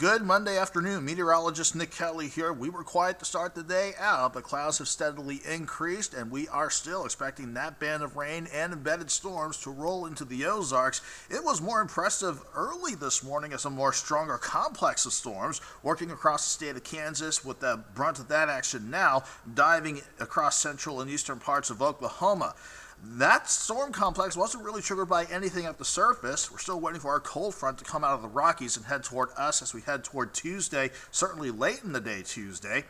Good Monday afternoon. Meteorologist Nick Kelly here. We were quiet to start the day out, but clouds have steadily increased, and we are still expecting that band of rain and embedded storms to roll into the Ozarks. It was more impressive early this morning as a more stronger complex of storms working across the state of Kansas, with the brunt of that action now diving across central and eastern parts of Oklahoma. That storm complex wasn't really triggered by anything at the surface. We're still waiting for our cold front to come out of the Rockies and head toward us as we head toward Tuesday, certainly late in the day Tuesday.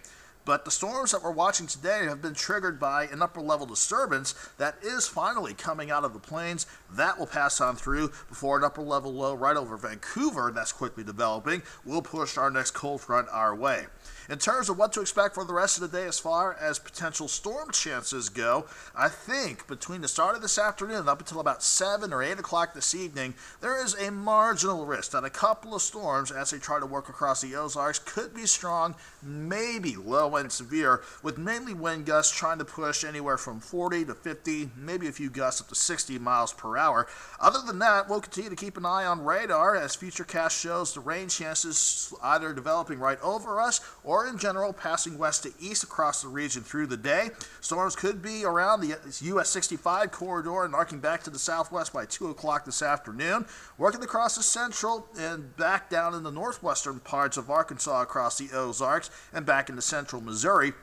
But the storms that we're watching today have been triggered by an upper level disturbance that is finally coming out of the plains. That will pass on through before an upper level low right over Vancouver that's quickly developing will push our next cold front our way. In terms of what to expect for the rest of the day as far as potential storm chances go, I think between the start of this afternoon and up until about 7 or 8 o'clock this evening, there is a marginal risk that a couple of storms, as they try to work across the Ozarks, could be strong, maybe low and severe, with mainly wind gusts trying to push anywhere from 40 to 50, maybe a few gusts up to 60 miles per hour. Other than that, we'll continue to keep an eye on radar as Futurecast shows the rain chances either developing right over us or in general passing west to east across the region through the day. Storms could be around the US 65 corridor and arcing back to the southwest by 2 o'clock this afternoon, working across the central and back down in the northwestern parts of Arkansas across the Ozarks and back into central Missouri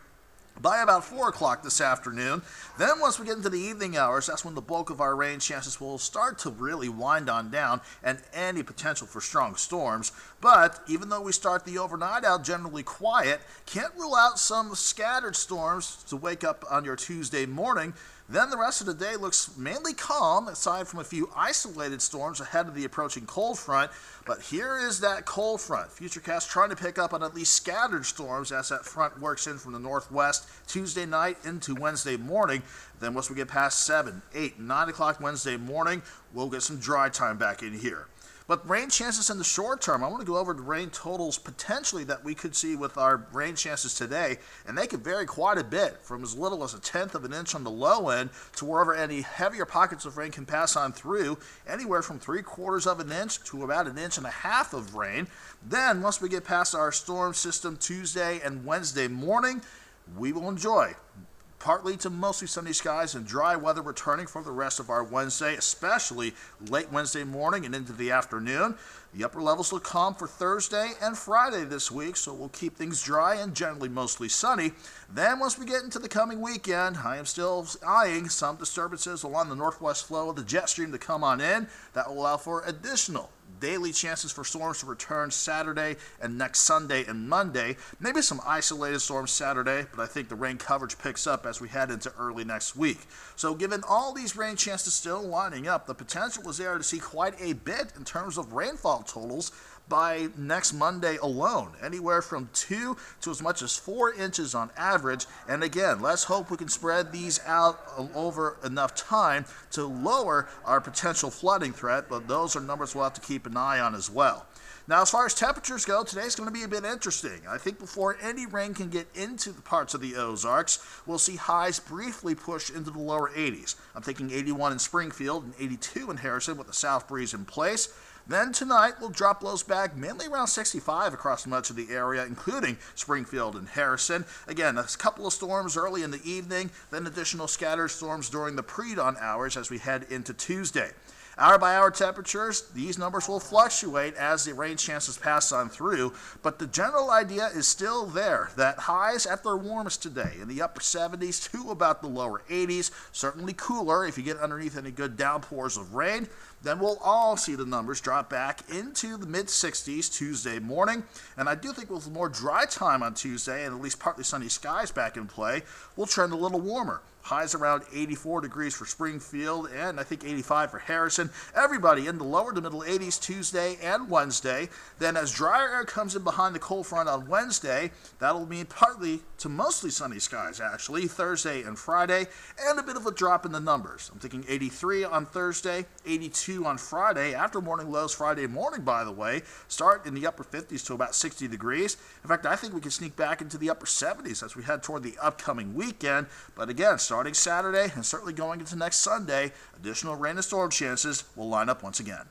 by about 4 o'clock this afternoon. Then once we get into the evening hours, that's when the bulk of our rain chances will start to really wind on down and any potential for strong storms. But even though we start the overnight out generally quiet, can't rule out some scattered storms to wake up on your Tuesday morning. Then the rest of the day looks mainly calm, aside from a few isolated storms ahead of the approaching cold front. But here is that cold front. Futurecast trying to pick up on at least scattered storms as that front works in from the northwest Tuesday night into Wednesday morning. Then once we get past 7, 8, 9 o'clock Wednesday morning, we'll get some dry time back in here. But rain chances in the short term, I want to go over the rain totals potentially that we could see with our rain chances today, and they could vary quite a bit from as little as 1/10 of an inch on the low end to wherever any heavier pockets of rain can pass on through, anywhere from 3/4 of an inch to about 1.5 inches of rain. Then once we get past our storm system Tuesday and Wednesday morning, we will enjoy partly to mostly sunny skies and dry weather returning for the rest of our Wednesday, especially late Wednesday morning and into the afternoon. The upper levels look calm for Thursday and Friday this week, so we'll keep things dry and generally mostly sunny. Then once we get into the coming weekend, I am still eyeing some disturbances along the northwest flow of the jet stream to come on in. That will allow for additional daily chances for storms to return Saturday and next Sunday and Monday. Maybe some isolated storms Saturday, but I think the rain coverage picks up as we head into early next week. So given all these rain chances still lining up, the potential is there to see quite a bit in terms of rainfall totals by next Monday alone, anywhere from 2 to as much as 4 inches on average. And again, let's hope we can spread these out over enough time to lower our potential flooding threat, but those are numbers we'll have to keep an eye on as well. Now, as far as temperatures go, today's going to be a bit interesting. I think before any rain can get into the parts of the Ozarks, we'll see highs briefly push into the lower 80s. I'm thinking 81 in Springfield and 82 in Harrison with a south breeze in place. Then tonight, we'll drop lows back mainly around 65 across much of the area, including Springfield and Harrison. Again, a couple of storms early in the evening, then additional scattered storms during the pre-dawn hours as we head into Tuesday. Hour-by-hour temperatures, these numbers will fluctuate as the rain chances pass on through, but the general idea is still there, that highs at their warmest today in the upper 70s to about the lower 80s, certainly cooler if you get underneath any good downpours of rain. Then we'll all see the numbers drop back into the mid-60s Tuesday morning, and I do think with more dry time on Tuesday and at least partly sunny skies back in play, we'll trend a little warmer. Highs around 84 degrees for Springfield and I think 85 for Harrison. Everybody in the lower to middle 80s Tuesday and Wednesday. Then as drier air comes in behind the cold front on Wednesday, that'll mean partly to mostly sunny skies actually, Thursday and Friday, and a bit of a drop in the numbers. I'm thinking 83 on Thursday, 82 on Friday, after morning lows Friday morning, by the way, start in the upper 50s to about 60 degrees. In fact, I think we can sneak back into the upper 70s as we head toward the upcoming weekend. But again, starting Saturday and certainly going into next Sunday, additional rain and storm chances will line up once again.